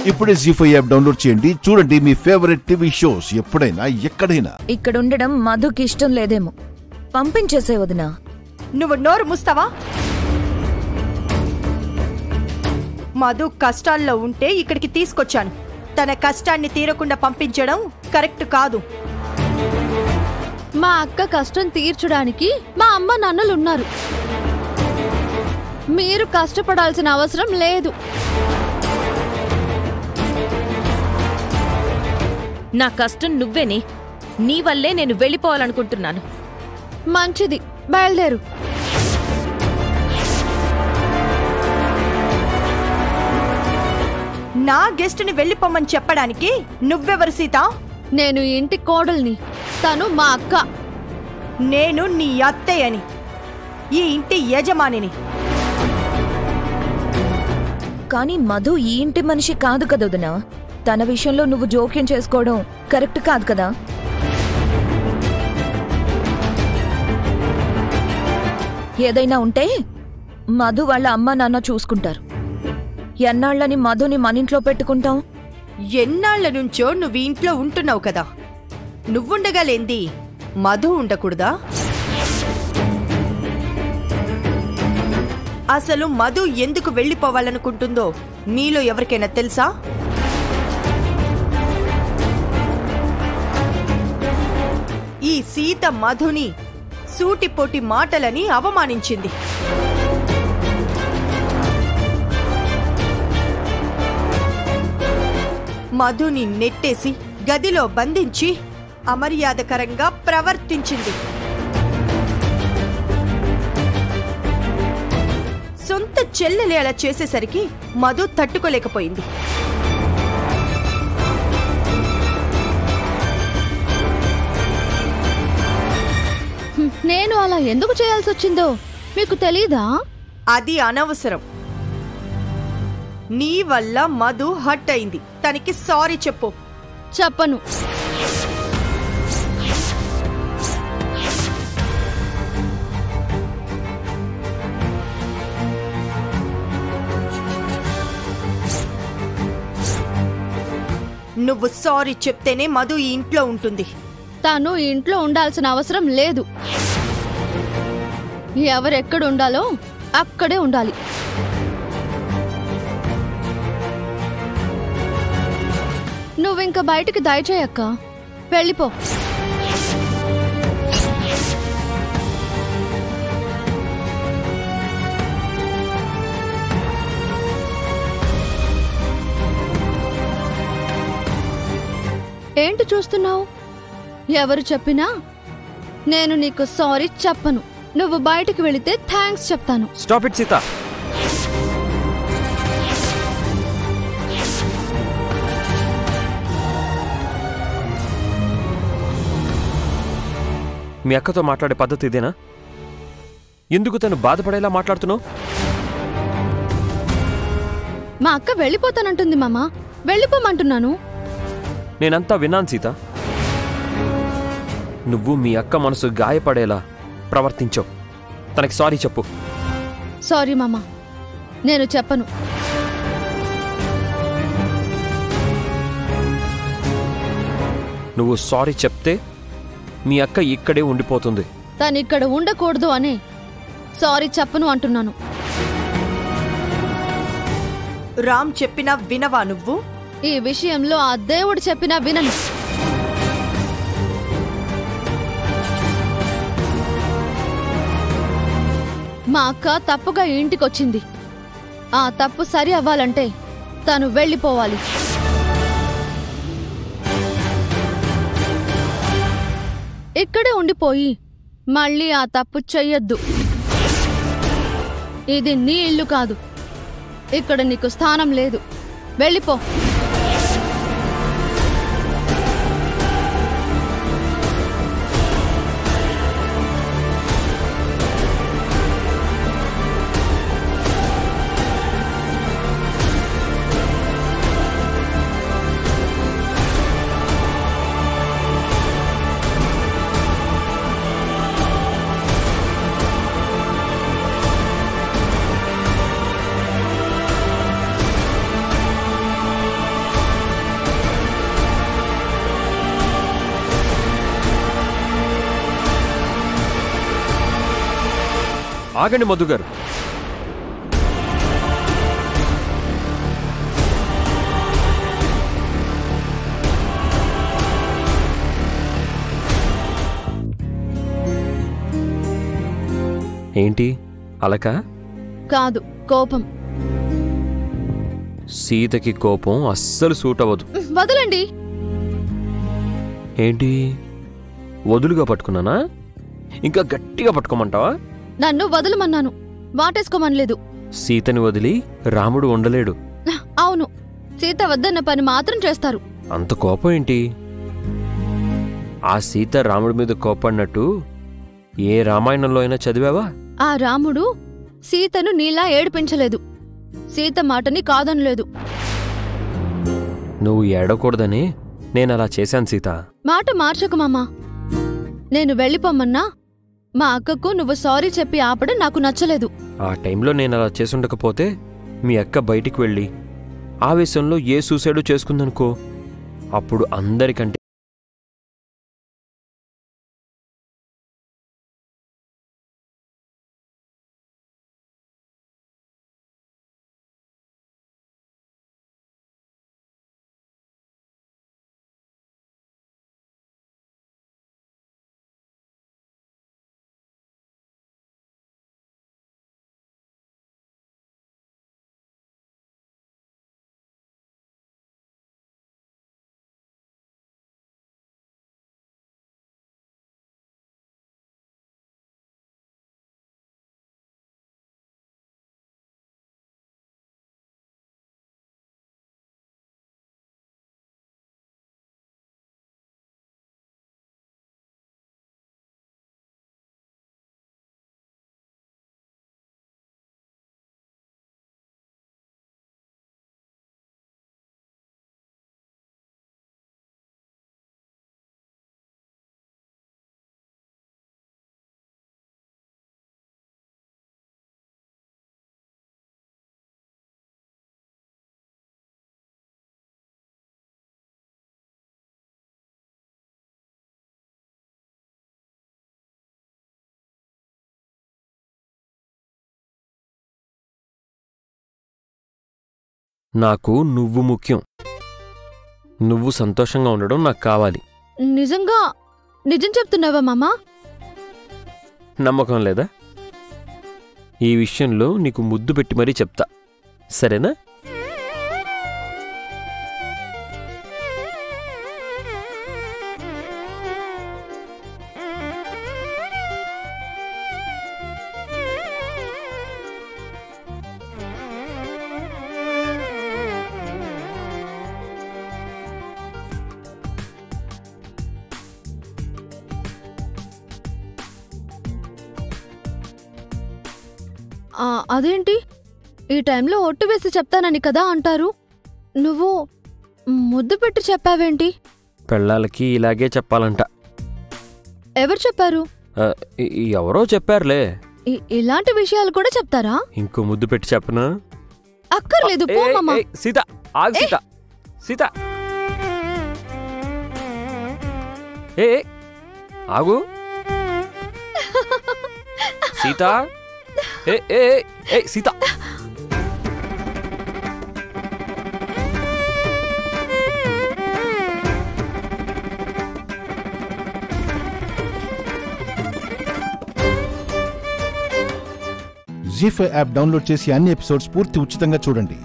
ఇప్పుడే జీ5 app download చేయండి. చూడండి మీ ఫేవరెట్ టీవీ షోస్ ఎప్పుడైనా ఎక్కడైనా. ఇక్కడ ఉండడం మధుకి ఇష్టం లేదేమో, పంపించేసే వదినా. నువ్వు నోరు మూస్తావా? మధు కష్టాల్లో ఉంటే ఇక్కడికి తీసుకొచ్చాను. తన కష్టాన్ని తీరకుండా పంపించడం కరెక్ట్ కాదు. మా అక్క కష్టం తీర్చడానికి మా అమ్మ నాన్నలున్నారు. మీరు కష్టపడాల్సిన అవసరం లేదు. నా కష్టం నువ్వేనే, నీ వల్లే నేను వెళ్ళిపోవాలనుకుంటున్నాను. మంచిది, బయలుదేరు. నా గెస్ట్ని వెళ్ళిపోమని చెప్పడానికి నువ్వెవరు సీత? నేను ఇంటి కోడల్ని, తను మా అక్క. నేను నీ అత్తయ్యని, ఈ ఇంటి యజమానిని. కానీ మధు ఈ ఇంటి మనిషి కాదు కదా వదినా. తన విషయంలో నువ్వు జోక్యం చేసుకోవడం కరెక్ట్ కాదు కదా. ఏదైనా ఉంటే మధు వాళ్ళ అమ్మ నాన్న చూసుకుంటారు. ఎన్నాళ్ళని మధుని మన ఇంట్లో పెట్టుకుంటాం? ఎన్నాళ్ల నుంచో నువ్వు ఇంట్లో ఉంటున్నావు కదా, నువ్వుండగా లేంది మధు ఉండకూడదా? అసలు మధు ఎందుకు వెళ్ళిపోవాలనుకుంటుందో మీలో ఎవరికైనా తెలుసా? ఈ సీత మధుని సూటిపోటి మాటలని అవమానించింది. మధుని నెట్టేసి గదిలో బంధించి అమర్యాదకరంగా ప్రవర్తించింది. సొంత చెల్లెలే అలా చేసేసరికి మధు తట్టుకోలేకపోయింది. నేను అలా ఎందుకు చేయాల్సి వచ్చిందో మీకు తెలీదా? అది అనవసరం. నీ వల్ల మధు హర్ట్ అయింది. తనకి సారీ చెప్పు. చెప్పను. నువ్వు సారీ చెప్తేనే మధు ఈ ఇంట్లో ఉంటుంది. తను ఇంట్లో ఉండాల్సిన అవసరం లేదు. ఎవరెక్కడ ఉండాలో అక్కడే ఉండాలి. నువ్వింక బయటికి దయచేయక్క, వెళ్ళిపో. ఏంటి చూస్తున్నావు? ఎవరు చెప్పినా నేను నీకు సారీ చెప్పను. నువ్వు బయటికి వెళితే థ్యాంక్స్ చెప్తాను. Stop it Sita. మీ అక్కతో మాట్లాడే పద్ధతి ఇదేనా? ఎందుకు తను బాధపడేలా మాట్లాడుతున్నావు? మా అక్క వెళ్ళిపోతానంటుంది మామ, వెళ్ళిపోమంటున్నాను. నేనంతా విన్నాను సీత. నువ్వు మీ అక్క మనసు గాయపడేలా ప్రవర్తించావు. తనకి సారీ చెప్పు. సారీ మామ, నేను చెప్పను. నువ్వు సారీ చెప్తే మీ అక్క ఇక్కడే ఉండిపోతుంది. తను ఇక్కడ ఉండకూడదు అనే సారీ చెప్పను అంటున్నాను. రామ్ చెప్పినా వినవా నువ్వు? ఈ విషయంలో ఆ దేవుడు చెప్పినా వినను. మా అక్క తప్పుగా ఇంటికొచ్చింది. ఆ తప్పు సరి అవ్వాలంటే తను వెళ్ళిపోవాలి. ఇక్కడే ఉండిపోయి మళ్ళీ ఆ తప్పు చెయ్యొద్దు. ఇది నీ ఇల్లు కాదు. ఇక్కడ నీకు స్థానం లేదు. వెళ్ళిపో. ఆగండి మధు గారు. ఏంటి అలక? కాదు, కోపం. సీతకి కోపం అస్సలు సూట్ అవ్వదు. వదలండి. ఏంటి వదులుగా పట్టుకున్నానా? ఇంకా గట్టిగా పట్టుకోమంటావా? నన్ను వదలమన్నాను, వాటేసుకోమనలేదు. సీతని వదిలి రాముడు ఉండలేడు. అవును, సీత వద్దన్న పని మాత్రం చేస్తారు. అంత కోపం ఏంటి? ఆ సీత రాముడి మీద కోపడినట్టు ఏ రామాయణంలో అయినా చదివావా? ఆ రాముడు సీతను నీలా ఏడిపించలేదు, సీత మాటని కాదనలేదు. నువ్వు ఏడకూడదని నేనలా చేశాను సీత. మాట మార్చకు మామా. నేను వెళ్ళిపోమన్నా మా అక్కకు నువ్వు సారీ చెప్పి ఆపడం నాకు నచ్చలేదు. ఆ టైంలో నేనలా చేసుండకపోతే మీ అక్క బయటికి వెళ్ళి ఆవేశంలో ఏ సూసైడు చేసుకుందనుకో, అప్పుడు అందరికంటే నాకు నువ్వు ముఖ్యం. నువ్వు సంతోషంగా ఉండడం నాకు కావాలి. నిజంగా నిజం చెప్తున్నావా మామా? నమ్మకం లేదా? ఈ విషయంలో నీకు ముద్దు పెట్టి మరీ చెప్తా, సరేనా? అదేంటి ఈ టైంలో ఒట్టు వేసి చెప్తానని కదా అంటారు, నువ్వు ముద్దు పెట్టి చెప్పావేంటి? పెళ్ళాలకి ఇలాగే చెప్పాలంట. ఎవరు చెప్పారు? ఎవరో చెప్పారులే. ఇలాంటి విషయాలు కూడా చెప్తారా? ఇంకో ముద్దు పెట్టి చెప్పనా? అక్కర్లేదు, పో మామా. సీత ఆగు. సీత సీత ఏ ఆగు. సీత ఏ ఏ ఏ సీత. జీ5 యాప్ డౌన్లోడ్ చేసి అన్ని ఎపిసోడ్స్ పూర్తి ఉచితంగా చూడండి.